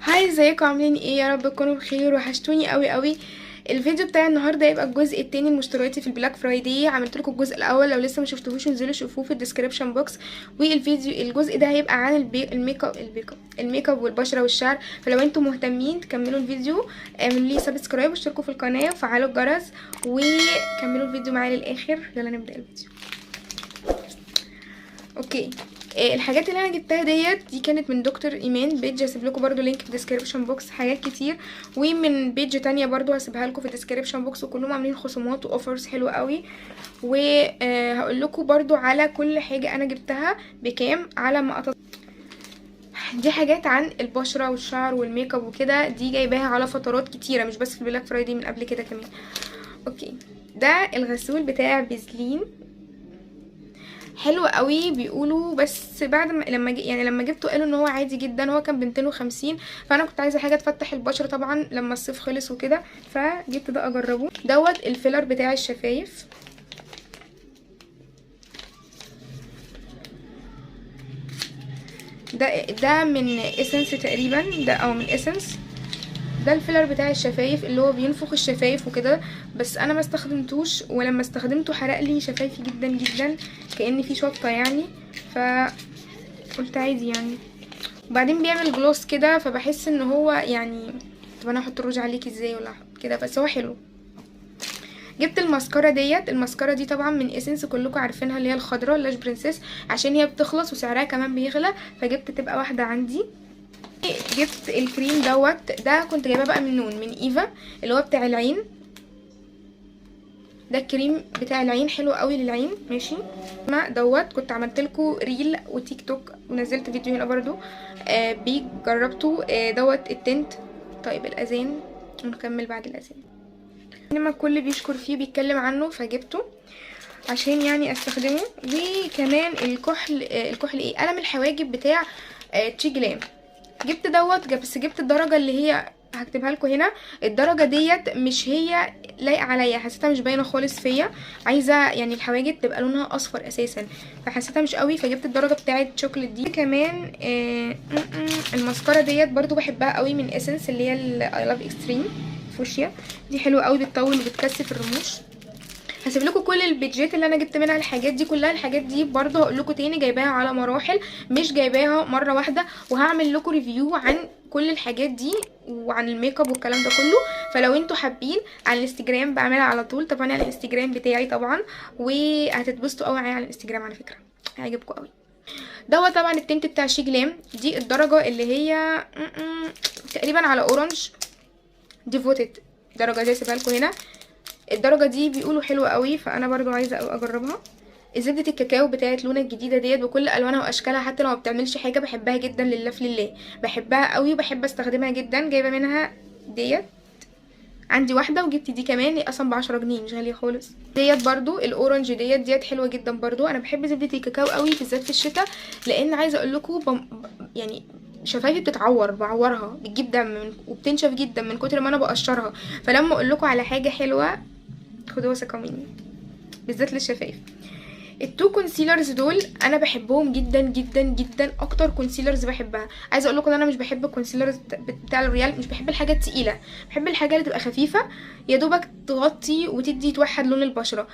هاي، ازيكم؟ عاملين ايه؟ يا رب تكونوا بخير. وحشتوني قوي قوي. الفيديو بتاع النهارده هيبقى الجزء التاني من مشترياتي في البلاك فرايداي. عملت لكم الجزء الاول، لو لسه ما شفتوهوش انزلوا شوفوه في الديسكريبشن بوكس. الجزء ده هيبقى عن الميك اب والبشره والشعر. فلو انتم مهتمين تكملوا الفيديو اعملوا لي سبسكرايب واشتركوا في القناه وفعلوا الجرس وكملوا الفيديو معايا للاخر. يلا نبدا الفيديو. اوكي. الحاجات اللي انا جبتها دي كانت من دكتور ايمان بيج، هسيب لكم برده لينك في الديسكريبشن بوكس. حاجات كتير ومن بيج تانية برده هسيبها لكم في الديسكريبشن بوكس، وكلهم عاملين خصومات واوفرز حلوه قوي. وهقول لكم برده على كل حاجه انا جبتها بكام على ما دي حاجات عن البشره والشعر والميك اب وكده. دي جايباها على فترات كتيره، مش بس في البلاك فرايداي، من قبل كده كمان. اوكي. ده الغسول بتاع بيزلين، حلو قوي بيقولوا. بس بعد ما لما جبته قالوا ان هو عادي جدا. هو كان ب 250، فانا كنت عايزه حاجه تفتح البشره طبعا لما الصيف خلص وكده، فجبت ده اجربه. الفيلر بتاع الشفايف. ده من اسنس تقريبا، ده او من اسنس. ده الفيلر بتاع الشفايف اللي هو بينفخ الشفايف وكده، بس انا ما استخدمتوش، ولما استخدمته حرق لي شفايفي جدا جدا كأن في شطه يعني، فقلت عادي يعني. وبعدين بيعمل جلوس كده، فبحس ان هو يعني، طب انا احط الروج عليك ازاي ولا كده؟ بس هو حلو. جبت الماسكارا الماسكارا دي طبعا من اسنس، كلكم عارفينها، اللي هي الخضراء لاش برنسيس، عشان هي بتخلص وسعرها كمان بيغلى، فجبت تبقى واحده عندي. جبت الكريم ده كنت جايباه بقى من ايفا، اللي هو بتاع العين. ده الكريم بتاع العين، حلو قوي للعين. ماشي. ما كنت عملت لكم ريل وتيك توك ونزلت فيديو هنا برضو. جربته. التنت. طيب الاذان ونكمل بعد الاذان. انما الكل بيشكر فيه بيتكلم عنه، فجبته عشان يعني استخدمه. وكمان الكحل ايه، قلم الحواجب بتاع تشيجلام. جبت بس جبت الدرجه اللي هي هكتبها لكم هنا. الدرجه مش هي لايقه عليا، حسيتها مش باينه خالص فيا. عايزه يعني الحواجب تبقى لونها اصفر اساسا، فحسيتها مش قوي، فجبت الدرجه بتاعه شوكليت دي. كمان الماسكارا برضو بحبها قوي من اسنس، اللي هي اي لاف اكستريم فوشيا. دي حلوه قوي، بتطول وبتكثف الرموش. هسيب لكم كل البيجات اللي انا جبت منها الحاجات دي كلها. الحاجات دي برضو هقول لكم تاني جايباها على مراحل، مش جايباها مره واحده. وهعمل لكم ريفيو عن كل الحاجات دي وعن الميك اب والكلام ده كله. فلو انتوا حابين، على الانستجرام بعملها على طول طبعا، على الانستجرام بتاعي طبعا. وهتتبسطوا قوي معايا على الانستجرام على فكره، هيعجبكم قوي. طبعا التنت بتاع شيجلام. دي الدرجه اللي هي تقريبا على اورنج ديفوتد. الدرجه دي هسيبها لكم هنا. الدرجه دي بيقولوا حلوه قوي، فانا برضو عايزه اجربها. زبده الكاكاو بتاعت لونا الجديده بكل الوانها واشكالها، حتى لو ما بتعملش حاجه بحبها جدا، لله في لله بحبها قوي وبحب استخدمها جدا. جايبه منها عندي واحده، وجبت دي كمان، هي اصلا ب10 جنيه، مش غاليه خالص. برضو الاورنج حلوه جدا برضو. انا بحب زبده الكاكاو قوي بالذات في الشتاء، لان عايزه اقول لكم يعني شفايفي بعورها، بتجيب دم وبتنشف جدا من كتر ما انا بقشرها. فلما اقول لكم على حاجه حلوه خدوها ثقه مني، بالذات للشفايف. التو كونسيلرز انا بحبهم جدا جدا جدا، اكتر كونسيلرز بحبها. عايزه اقول لكم ان انا مش بحب الكونسيلرز بتاع الريال، مش بحب الحاجات التقيله، بحب الحاجه اللي تبقى خفيفه يا دوبك تغطي وتدي توحد لون البشره.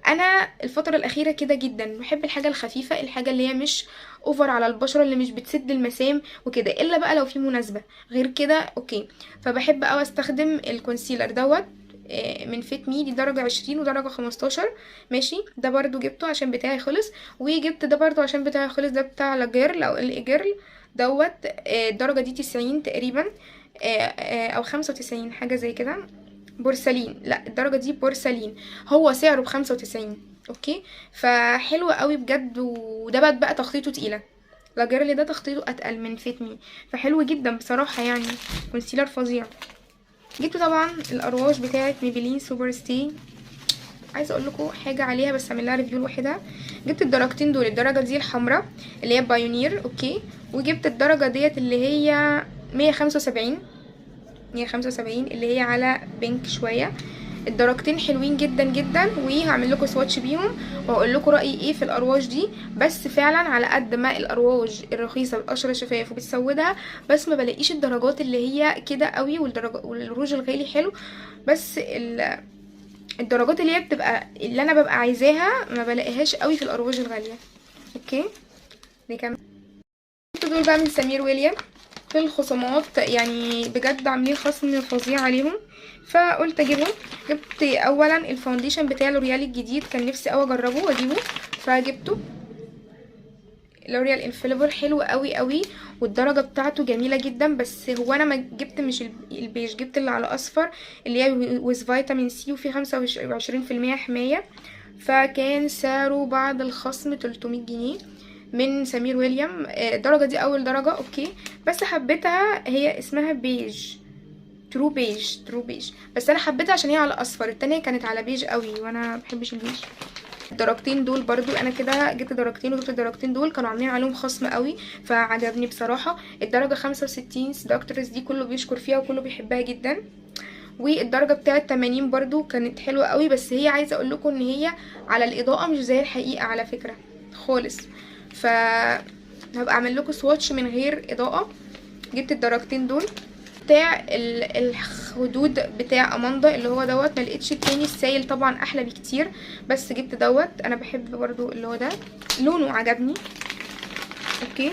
انا الفتره الاخيره كده جدا بحب الحاجه الخفيفه، الحاجه اللي هي مش اوفر على البشره، اللي مش بتسد المسام وكده، الا بقى لو في مناسبه. غير كده اوكي. فبحب اوي استخدم الكونسيلر من فيت مي. دي درجة 20 ودرجة 15. ماشي. ده برضو جبته عشان بتاعي خلص، وجبت ده برضو عشان بتاعي خلص. ده بتاع لا جيرل او ال جيرل الدرجة دي 90 تقريبا، او 95 حاجة زي كده. بورسلين، لا الدرجة دي بورسلين. هو سعره ب95. اوكي. فحلو قوي بجد. وده بقى تخطيطه تقيلة. لا جيرل ده تخطيطه اتقل من فيت مي، فحلو جدا بصراحة يعني. كونسيلر فظيع. جبت طبعا الارواش بتاعه ميبلين سوبر ستي. عايزه اقول لكم حاجه عليها بس اعمل لها ريفيو لوحدها. جبت الدرجتين دول، الدرجه دي الحمراء اللي هي بايونير، اوكي. وجبت الدرجه اللي هي 175 اللي هي على بينك شويه. الدرجتين حلوين جدا جدا، وهعمل لكم سواتش بيهم واقول لكم رايي ايه في الارواج دي. بس فعلا على قد ما الارواج الرخيصه بتقشر الشفايف وبتسودها، بس ما بلاقيش الدرجات اللي هي كده قوي، والروج الغالي حلو، بس الدرجات اللي هي بتبقى اللي انا ببقى عايزاها ما بلاقيهاش قوي في الارواج الغاليه. اوكي نكمل. دول بقى من سمير ويليام في الخصومات، يعني بجد عاملين خصم فظيع عليهم، فقلت اجيبهم. جبت اولا الفاونديشن بتاع لوريال الجديد، كان نفسي قوي اجربه واجيبه فجبته. لوريال انفاليبل حلو قوي قوي، والدرجه بتاعته جميله جدا، بس هو انا ما جبت مش البيج، جبت اللي على اصفر اللي هي ويز فيتامين سي وفيه 25% حمايه، فكان سعره بعد الخصم 300 جنيه من سمير ويليام. الدرجه دي اول درجه اوكي، بس حبيتها، هي اسمها بيج ترو بيج، بس انا حبيتها عشان هي على اصفر، التانية كانت على بيج قوي وانا مبحبش البيج. الدرجتين دول برضو انا كده جبت درجتين، وجبت الدرجتين دول كانوا عاملين عليهم خصم قوي فعجبني بصراحه. الدرجه 65 دكتورز دي كله بيشكر فيها وكله بيحبها جدا، والدرجه بتاعه 80 برضو كانت حلوه قوي، بس هي عايزه اقول لكم ان هي على الاضاءه مش زي الحقيقه على فكره خالص، ف هبقى اعمل لكم سواتش من غير اضاءه. جبت الدرجتين دول. بتاع الخدود بتاع اماندا اللي هو دوت، ما لقيتش التاني السايل طبعا احلى بكتير، بس جبت دوت، انا بحب برضو اللي هو ده لونه عجبني. اوكي،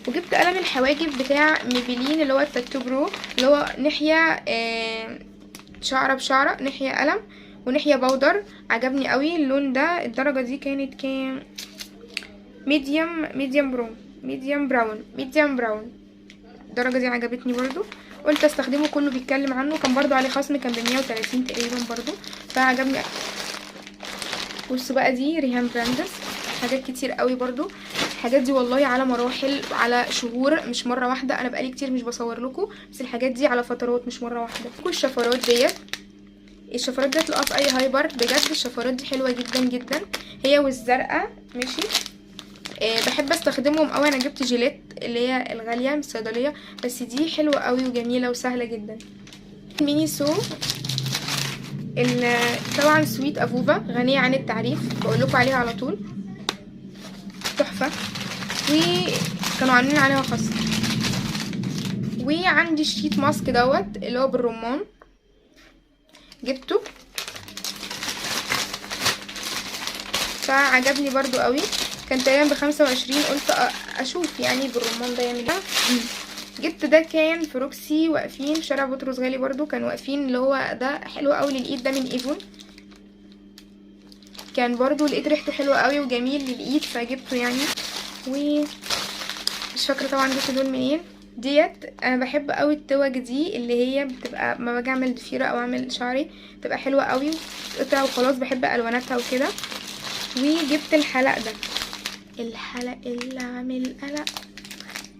وجبت قلم الحواجب بتاع ميبلين اللي هو التاتو برو، اللي هو ناحيه شعره بشعره، ناحيه قلم وناحيه بودر، عجبني قوي اللون ده. الدرجه دي كانت كام؟ ميديوم براون. الدرجه دي عجبتني برضو، قلت استخدمه، كله بيتكلم عنه، كان برضو عليه خصم، كان ب130 تقريبا برضو، فعجبني. بصوا بقى دي ريهام براندس، حاجات كتير قوي برضو، الحاجات دي والله على مراحل، على شهور، مش مره واحده، انا بقالي كتير مش بصور لكم، بس الحاجات دي على فترات مش مره واحده. والشفرات ديت، الشفرات ديت لقط اي هايبر، بجد الشفرات دي حلوه جدا جدا، هي والزرقاء ماشي. بحب استخدمهم قوي، انا جبت جيلات اللي هي الغاليه من الصيدليه، بس دي حلوه قوي وجميله وسهله جدا. ميني سو طبعا سويت افوفا غنيه عن التعريف، بقول لكم عليها على طول، تحفه، وكانوا عاملين عليها خصم. وعندي الشيت ماسك دوت اللي هو بالرمان، جبته فعجبني برضو قوي، كان تقريبا ب25، قلت اشوف يعني بالرمان ده يعمل ايه. جبت ده كان في روكسي واقفين، شارع بطرس غالي برضو كانوا واقفين، اللي هو ده حلو قوي للايد، ده من ايفون، كان برضو لقيت ريحته حلوه قوي وجميل للايد فجبته يعني. مش فاكره طبعا جبت دول منين. ديت انا بحب قوي التوج دي، اللي هي بتبقى ما باجي اعمل ضفيره او اعمل شعري بتبقى حلوه قوي، قطع وخلاص، بحب الواناتها وكده. وجبت الحلق ده، الحلق اللي عامل قلق،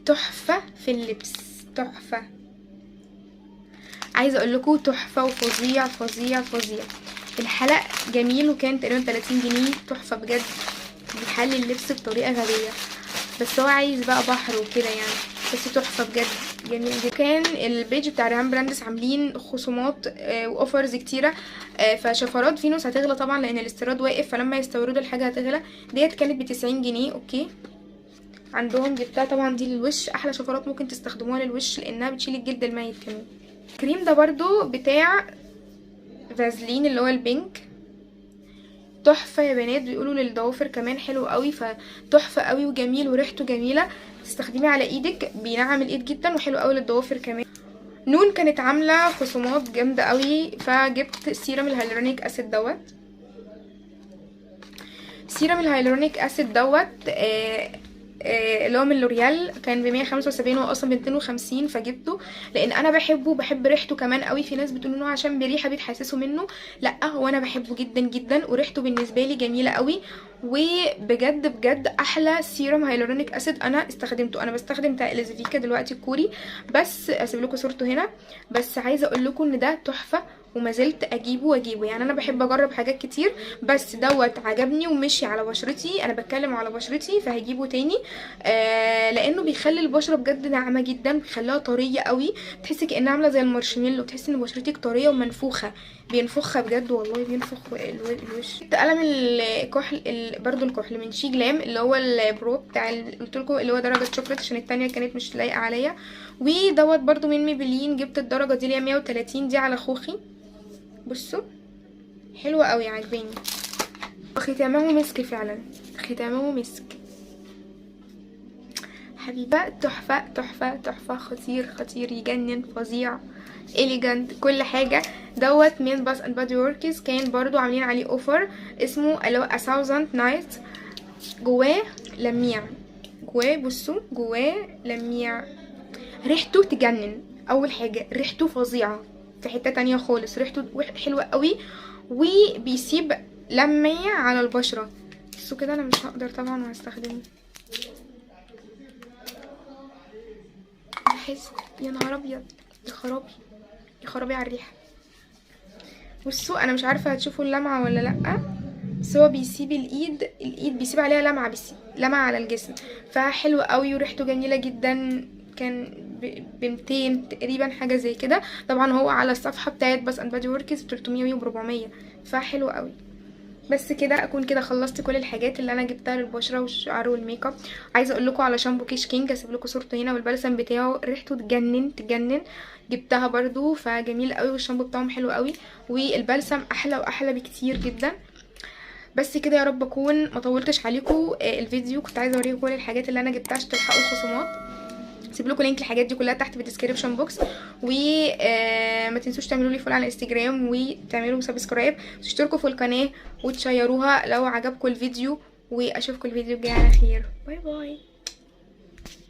تحفه في اللبس، تحفه، عايزه اقول لكم تحفه وفظيع فظيع فظيع. الحلق جميل وكان تقريبا 30 جنيه، تحفه بجد، بيحلي اللبس بطريقه غبيه، بس هو عايز بقى بحر وكده يعني، بس تحفه بجد جميل جدا. كان البيج بتاع ريهام براندس عاملين خصومات واوفرز كتيره، فشفرات فينوس هتغلى طبعا لان الاستيراد واقف، فلما يستوردوا الحاجه هتغلى. ديت كانت ب90 جنيه اوكي، عندهم جبتها طبعا، دي للوش، احلى شفرات ممكن تستخدموها للوش لانها بتشيل الجلد الميت كمان. الكريم ده برضو بتاع فازلين اللي هو البينك، تحفه يا بنات، بيقولوا للضوافر كمان حلو قوي، فتحفه قوي وجميل وريحته جميله، تستخدميه على ايدك بينعم الايد جدا، وحلو قوي للضوافر كمان. نون كانت عامله خصومات جامده قوي، فجبت سيرم الهيالورونيك اسيد دوت، سيرم الهيالورونيك اسيد دوت اللي هو من لوريال، كان ب175 وهو اصلا ب250، فجبته لان انا بحبه، بحب ريحته كمان قوي. في ناس بتقول انه عشان بريحه بيتحسسوا منه، لا هو انا بحبه جدا جدا، وريحته بالنسبه لي جميله قوي، وبجد بجد احلى سيروم هيالورونيك اسيد انا استخدمته. انا بستخدم بتاع اليزفيكا دلوقتي الكوري، بس اسيب لكم صورته هنا. بس عايزه اقول لكم ان ده تحفه وما زلت اجيبه واجيبه. يعني انا بحب اجرب حاجات كتير، بس دوت عجبني ومشي على بشرتي. انا بتكلم على بشرتي فهجيبه تاني. لانه بيخلي البشره بجد ناعمه جدا، بيخليها طريه قوي، بتحسي كانها عامله زي المارشميلو، بتحسي ان بشرتك طريه ومنفوخه. بينفخها بجد والله، بينفخ الوش. قلم الكحل برضو الكحل من شي جلام اللي هو البرو بتاع قلت لكم اللي هو درجه شوكليت، عشان التانية كانت مش لايقه عليا. ودوت برضو من ميبلين، جبت الدرجه دي اللي هي 130 دي على خوخي. بصوا حلوه قوي، عجباني. ختامه مسك فعلا، ختامه مسك حبيبه. تحفه تحفه تحفه، خطير خطير، يجنن، فظيع، إليجانت، كل حاجه. دوت من باث اند بادي وركس، كان برضو عاملين عليه اوفر اسمه اللي هو A Thousand Nights. جواه لميع، جواه بصوا جواه لميع، ريحته تجنن. اول حاجه ريحته فظيعه، في حته تانية خالص، ريحته حلوه قوي، وبيسيب لميع على البشره. بصوا كده، انا مش هقدر طبعا وهستخدمه. بحس يا نهار ابيض، يا خرابي، يا خرابي على الريحه. بصوا انا مش عارفه هتشوفوا اللمعه ولا لا، بس هو بيسيب الايد بيسيب عليها لمعه، بيسيب لمعه على الجسم، فحلو قوي وريحته جميله جدا. كان ب200 تقريبا، حاجه زي كده. طبعا هو على الصفحه بتاعت باث اند بادي وركس ب 300 و 400، فحلو قوي. بس كده اكون كده خلصت كل الحاجات اللي انا جبتها للبشره والشعر والميك اب. عايزه اقول لكم على شامبو كيش كينج، هسيب لكم صورته هنا، والبلسم بتاعه ريحته تجنن تجنن، جبتها برضو فجميل قوي، والشامبو بتاعهم حلو قوي، والبلسم احلى واحلى بكتير جدا. بس كده، يا رب اكون ما طولتش عليكم الفيديو. كنت عايزه اوريكم كل الحاجات اللي انا جبتها عشان تلحقوا الخصومات. سيب لكم لينك الحاجات دي كلها تحت في الديسكريبشن بوكس، وما تنسوش تعملوا لي فولو على الانستجرام، وتعملوا سبسكرايب، وتشتركوا في القناه، وتشيروها لو عجبكم الفيديو. واشوفكم الفيديو الجاي على خير. باي باي.